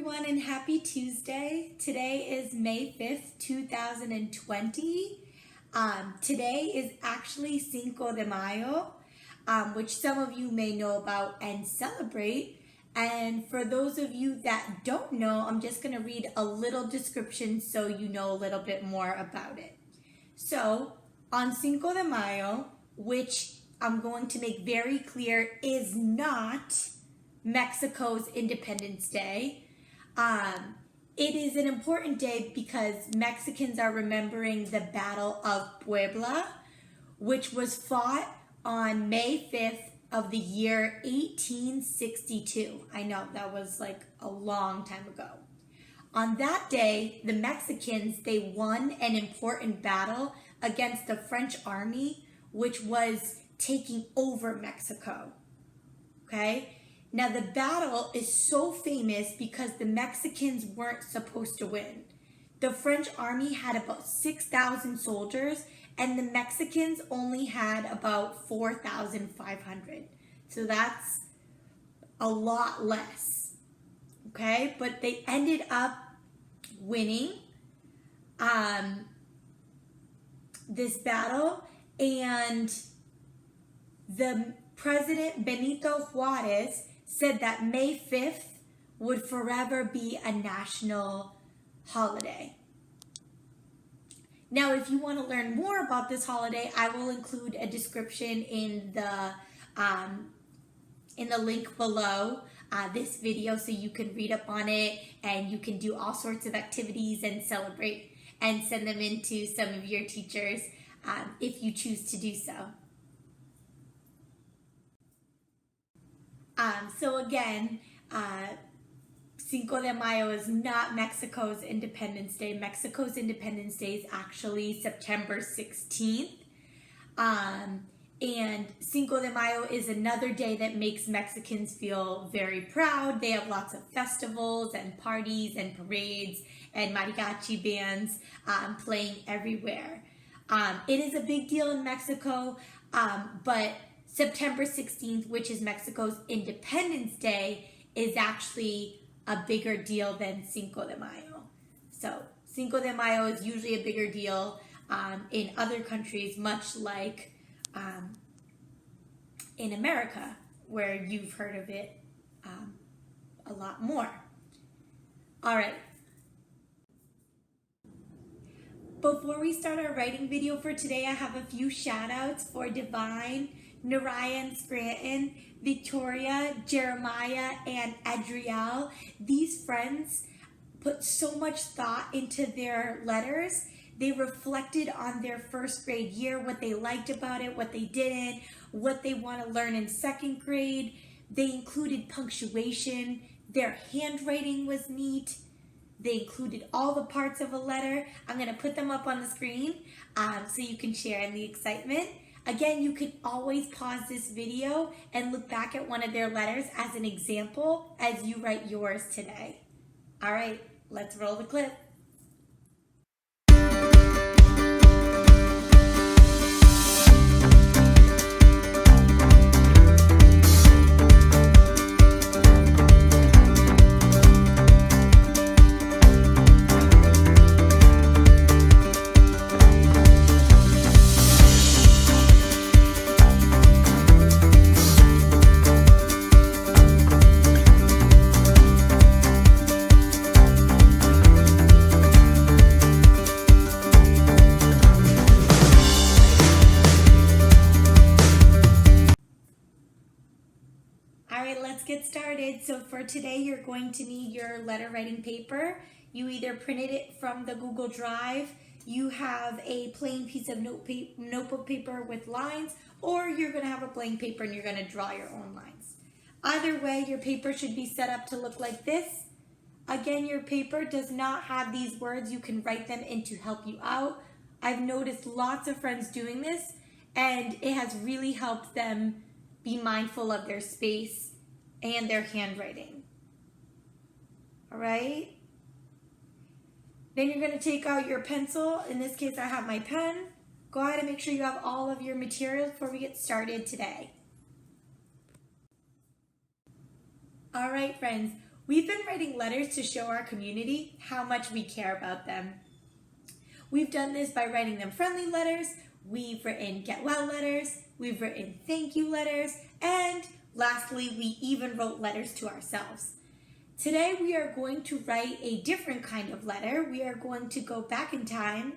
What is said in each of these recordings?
everyone, and happy Tuesday. Today is May 5th, 2020. Today is actually Cinco de Mayo, which some of you may know about and celebrate. And for those of you that don't know, I'm just going to read a little description so you know a little bit more about it. So, on Cinco de Mayo, which I'm going to make very clear is not Mexico's Independence Day. It is an important day because Mexicans are remembering the Battle of Puebla, which was fought on May 5th of the year 1862. I know, that was like a long time ago. On that day, the Mexicans, they won an important battle against the French army, which was taking over Mexico. Okay? Now, the battle is so famous because the Mexicans weren't supposed to win. The French army had about 6,000 soldiers, and the Mexicans only had about 4,500. So that's a lot less, okay? But they ended up winning this battle, and the President Benito Juarez said that May 5th would forever be a national holiday. Now, if you want to learn more about this holiday, I will include a description in the link below this video so you can read up on it and you can do all sorts of activities and celebrate and send them in to some of your teachers if you choose to do so. So again, Cinco de Mayo is not Mexico's Independence Day. Mexico's Independence Day is actually September 16th. And Cinco de Mayo is another day that makes Mexicans feel very proud. They have lots of festivals and parties and parades and mariachi bands playing everywhere. It is a big deal in Mexico, but September 16th, which is Mexico's Independence Day, is actually a bigger deal than Cinco de Mayo. So Cinco de Mayo is usually a bigger deal in other countries, much like in America, where you've heard of it a lot more. All right. Before we start our writing video for today, I have a few shout outs for Divine, Narayan Scranton, Victoria, Jeremiah, and Adriel. These friends put so much thought into their letters. They reflected on their first grade year, what they liked about it, what they didn't, what they want to learn in second grade. They included punctuation. Their handwriting was neat. They included all the parts of a letter. I'm going to put them up on the screen so you can share in the excitement. Again, you can always pause this video and look back at one of their letters as an example as you write yours today. All right, let's roll the clip. Let's get started. So for today, you're going to need your letter writing paper. You either printed it from the Google Drive, you have a plain piece of notebook paper with lines, or you're going to have a blank paper and you're going to draw your own lines. Either way, your paper should be set up to look like this. Again, your paper does not have these words. You can write them in to help you out. I've noticed lots of friends doing this, and it has really helped them be mindful of their space and their handwriting. All right? Then you're going to take out your pencil. In this case, I have my pen. Go ahead and make sure you have all of your materials before we get started today. All right, friends. We've been writing letters to show our community how much we care about them. We've done this by writing them friendly letters, we've written get well letters, we've written thank you letters, and lastly, we even wrote letters to ourselves. Today we are going to write a different kind of letter. We are going to go back in time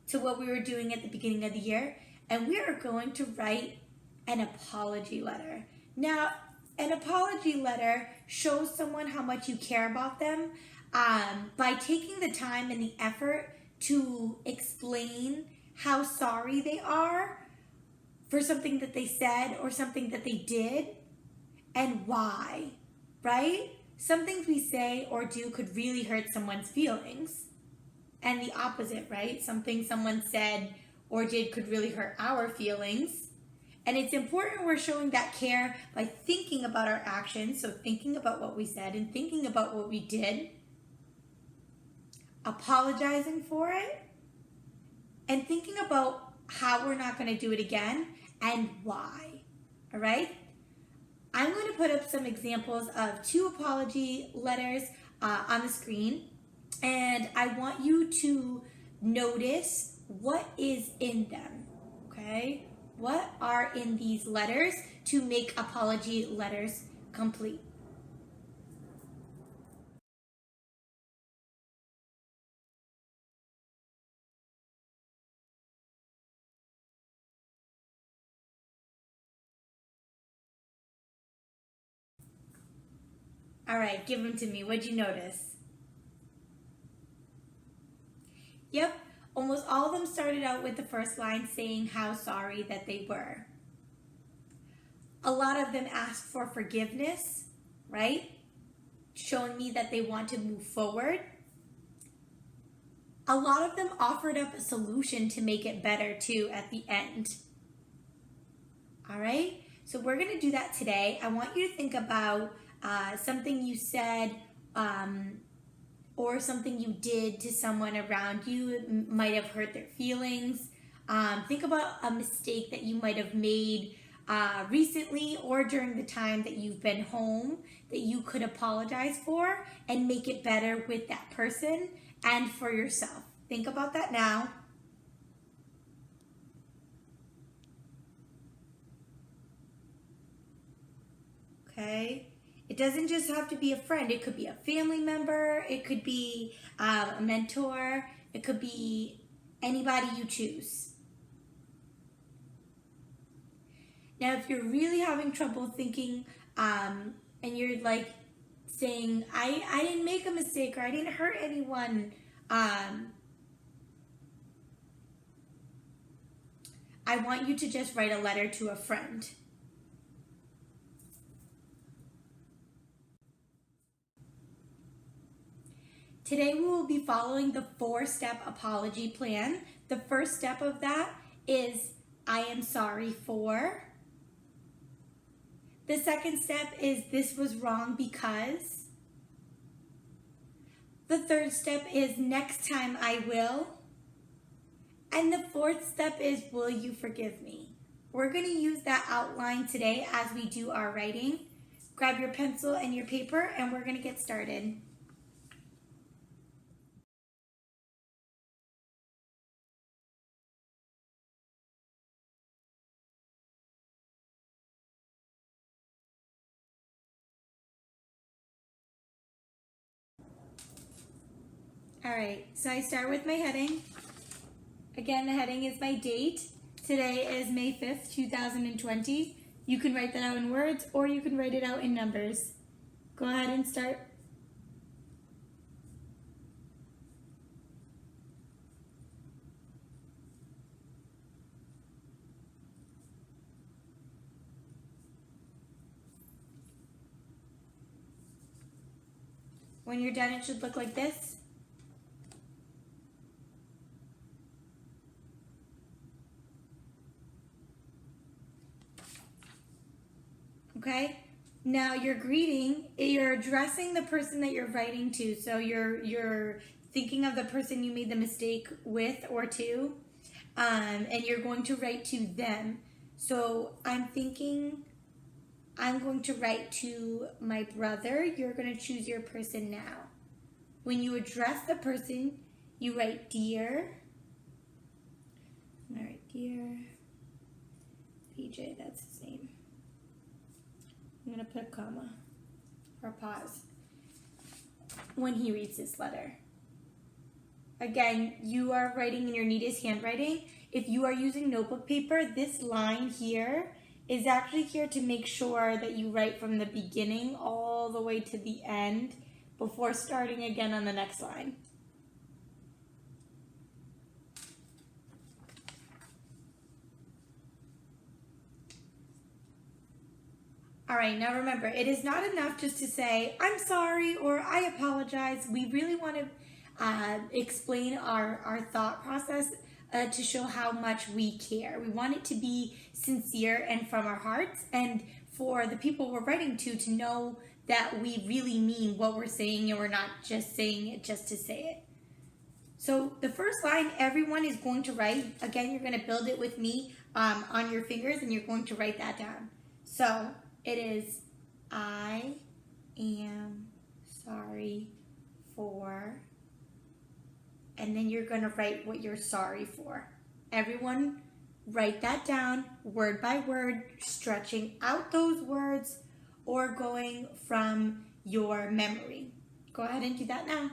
to what we were doing at the beginning of the year, and we are going to write an apology letter. Now, an apology letter shows someone how much you care about them by taking the time and the effort to explain how sorry they are for something that they said or something that they did and why, right? Some things we say or do could really hurt someone's feelings. And the opposite, right? Something someone said or did could really hurt our feelings. And it's important we're showing that care by thinking about our actions, so thinking about what we said and thinking about what we did, apologizing for it, and thinking about how we're not going to do it again and why. All right? I'm going to put up some examples of 2 apology letters on the screen, and I want you to notice what is in them, okay? What are in these letters to make apology letters complete? All right, give them to me. What'd you notice? Yep, almost all of them started out with the first line saying how sorry that they were. A lot of them asked for forgiveness, right? Showing me that they want to move forward. A lot of them offered up a solution to make it better too at the end. All right, so we're going to do that today. I want you to think about something you said or something you did to someone around you. It might have hurt their feelings. Think about a mistake that you might have made recently or during the time that you've been home that you could apologize for and make it better with that person and for yourself. Think about that now. Okay? It doesn't just have to be a friend. It could be a family member. It could be a mentor. It could be anybody you choose. Now, if you're really having trouble thinking and you're like saying, I didn't make a mistake or I didn't hurt anyone, I want you to just write a letter to a friend. Today we will be following the 4-step apology plan. The first step of that is I am sorry for. The second step is this was wrong because. The third step is next time I will. And the fourth step is will you forgive me? We're going to use that outline today as we do our writing. Grab your pencil and your paper and we're going to get started. All right, so I start with my heading. Again, the heading is my date. Today is May 5th, 2020. You can write that out in words or you can write it out in numbers. Go ahead and start. When you're done, it should look like this. Okay? Now you're greeting, you're addressing the person that you're writing to. So you're thinking of the person you made the mistake with or to, and you're going to write to them. So I'm thinking I'm going to write to my brother. You're going to choose your person now. When you address the person, you write dear. All right, dear BJ, that's his name. I'm going to put a comma or a pause when he reads this letter. Again, you are writing in your neatest handwriting. If you are using notebook paper, this line here is actually here to make sure that you write from the beginning all the way to the end before starting again on the next line. All right, now remember, it is not enough just to say, I'm sorry or I apologize. We really want to explain our thought process to show how much we care. We want it to be sincere and from our hearts, and for the people we're writing to know that we really mean what we're saying and we're not just saying it just to say it. So the first line everyone is going to write, again, you're going to build it with me on your fingers and you're going to write that down. So it is, I am sorry for, and then you're going to write what you're sorry for. Everyone write that down word by word, stretching out those words or going from your memory. Go ahead and do that now.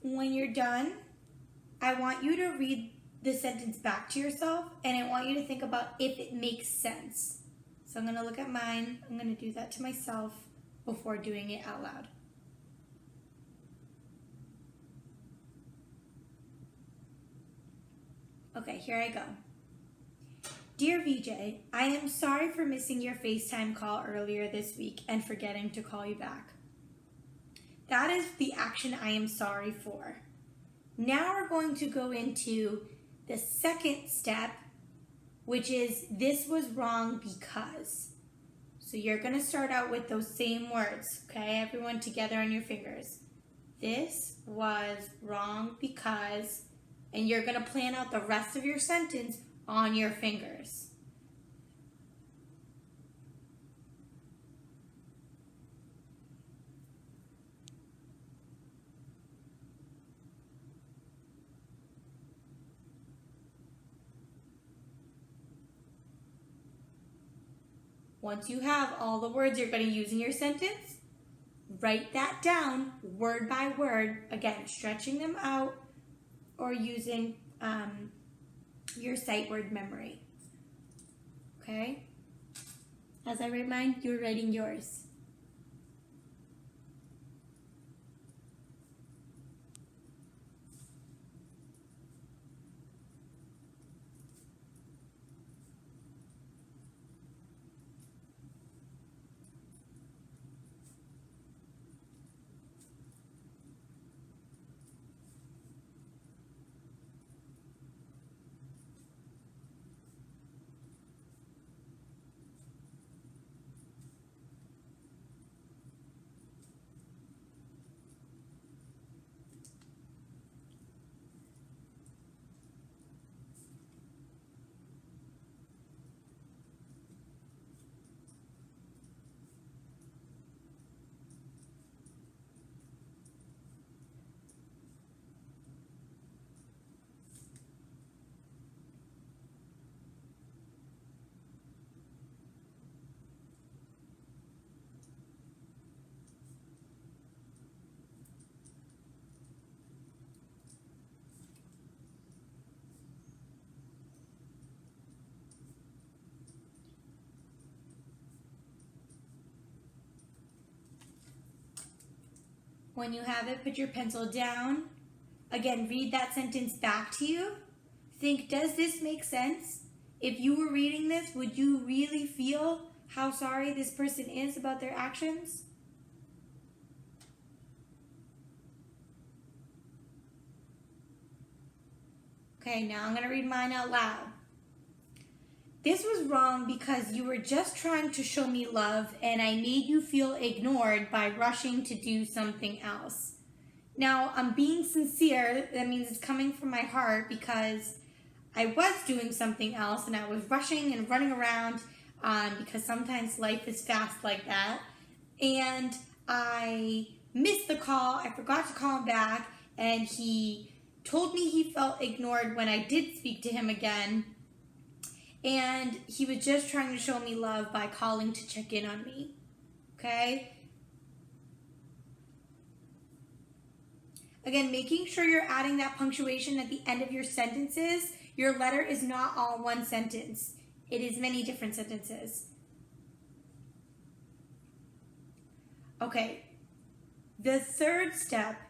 When you're done, I want you to read the sentence back to yourself, and I want you to think about if it makes sense. So I'm going to look at mine. I'm going to do that to myself before doing it out loud. Okay, here I go. Dear VJ, I am sorry for missing your FaceTime call earlier this week and forgetting to call you back. That is the action I am sorry for. Now we're going to go into the second step, which is this was wrong because. So you're going to start out with those same words, okay? Everyone together on your fingers. This was wrong because, and you're going to plan out the rest of your sentence on your fingers. Once you have all the words you're going to use in your sentence, write that down word by word, again, stretching them out or using your sight word memory. Okay? As I write mine, you're writing yours. When you have it, put your pencil down. Again, read that sentence back to you. Think, does this make sense? If you were reading this, would you really feel how sorry this person is about their actions? Okay, now I'm going to read mine out loud. This was wrong because you were just trying to show me love and I made you feel ignored by rushing to do something else. Now, I'm being sincere. That means it's coming from my heart because I was doing something else and I was rushing and running around because sometimes life is fast like that. And I missed the call. I forgot to call him back and he told me he felt ignored when I did speak to him again. And he was just trying to show me love by calling to check in on me. Okay? Again, making sure you're adding that punctuation at the end of your sentences. Your letter is not all one sentence. It is many different sentences. Okay. The third step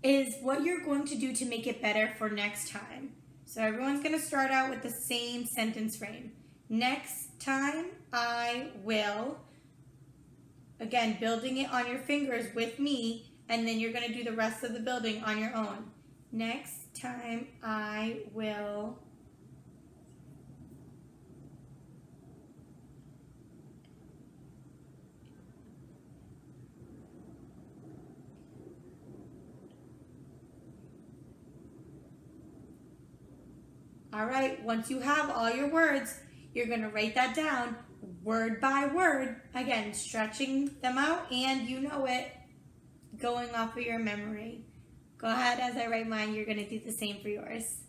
is what you're going to do to make it better for next time. So everyone's going to start out with the same sentence frame. Next time I will, again, building it on your fingers with me, and then you're going to do the rest of the building on your own. Next time I will. All right, once you have all your words, you're going to write that down word by word. Again, stretching them out, and you know it, going off of your memory. Go ahead, as I write mine, you're going to do the same for yours.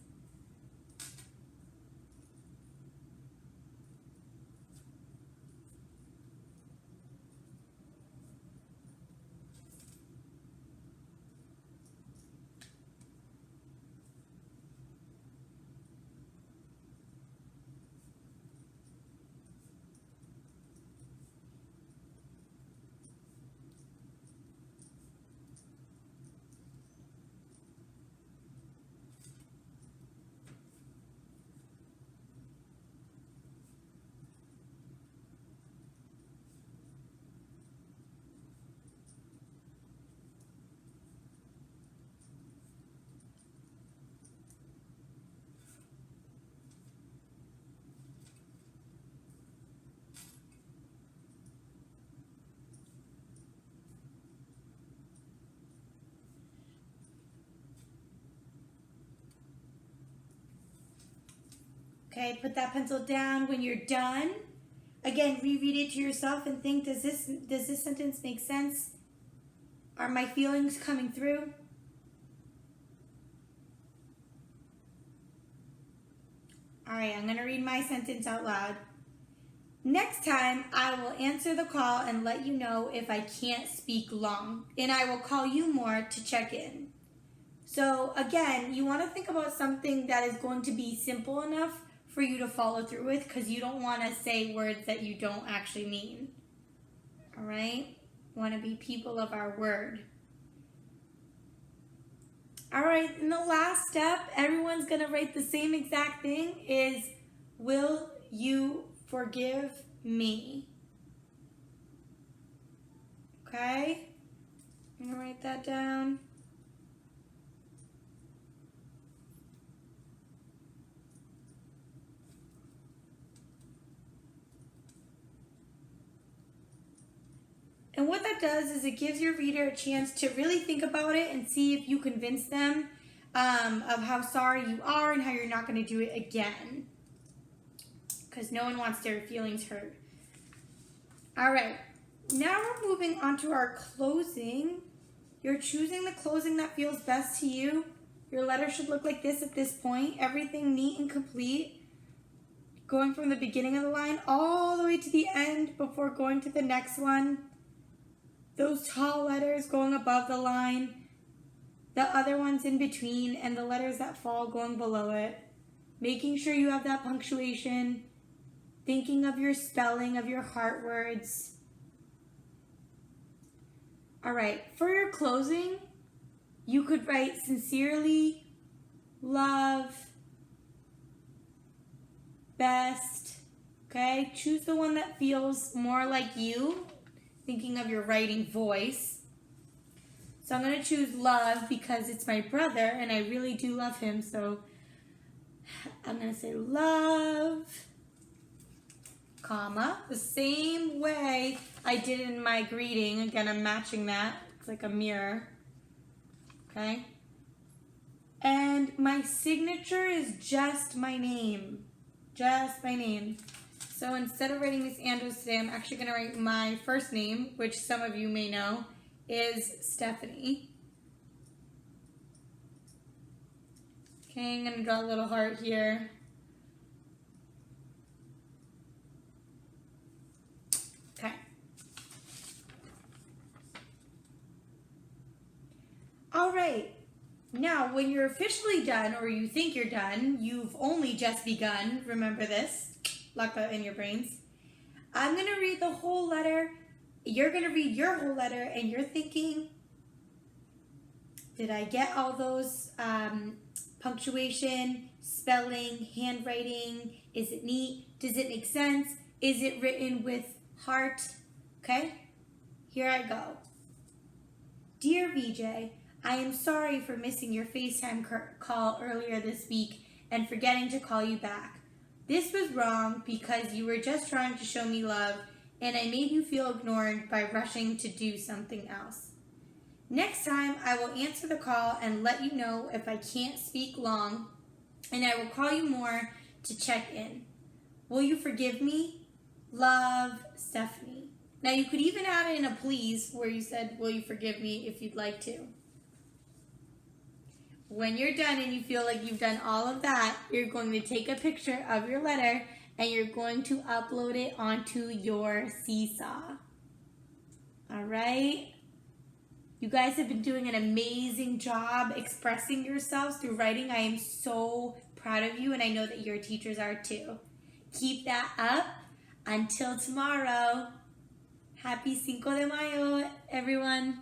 Okay, put that pencil down when you're done. Again, reread it to yourself and think, does this sentence make sense? Are my feelings coming through? All right, I'm going to read my sentence out loud. Next time, I will answer the call and let you know if I can't speak long, and I will call you more to check in. So again, you want to think about something that is going to be simple enough for you to follow through with, because you don't want to say words that you don't actually mean. All right? Want to be people of our word. All right, and the last step, everyone's going to write the same exact thing, is will you forgive me? Okay? I'm going to write that down. And what that does is it gives your reader a chance to really think about it and see if you convince them of how sorry you are and how you're not going to do it again. Because no one wants their feelings hurt. All right. Now we're moving on to our closing. You're choosing the closing that feels best to you. Your letter should look like this at this point. Everything neat and complete. Going from the beginning of the line all the way to the end before going to the next one. Those tall letters going above the line, the other ones in between, and the letters that fall going below it. Making sure you have that punctuation, thinking of your spelling of your heart words. All right, for your closing, you could write sincerely, love, best, okay? Choose the one that feels more like you, thinking of your writing voice. So I'm going to choose love because it's my brother and I really do love him. So I'm going to say love, comma, the same way I did in my greeting. Again, I'm matching that. It's like a mirror. Okay? And my signature is just my name. Just my name. So instead of writing Miss Andrews today, I'm actually going to write my first name, which some of you may know is Stephanie. Okay, I'm going to draw a little heart here. Okay. All right. Now, when you're officially done, or you think you're done, you've only just begun. Remember this. Lock that in your brains. I'm going to read the whole letter. You're going to read your whole letter, and you're thinking, did I get all those punctuation, spelling, handwriting? Is it neat? Does it make sense? Is it written with heart? Okay? Here I go. Dear VJ, I am sorry for missing your FaceTime call earlier this week and forgetting to call you back. This was wrong because you were just trying to show me love and I made you feel ignored by rushing to do something else. Next time, I will answer the call and let you know if I can't speak long, and I will call you more to check in. Will you forgive me? Love, Stephanie. Now, you could even add in a please where you said, will you forgive me if you'd like to. When you're done and you feel like you've done all of that, you're going to take a picture of your letter and you're going to upload it onto your Seesaw. All right? You guys have been doing an amazing job expressing yourselves through writing. I am so proud of you, and I know that your teachers are too. Keep that up. Until tomorrow, happy Cinco de Mayo, everyone.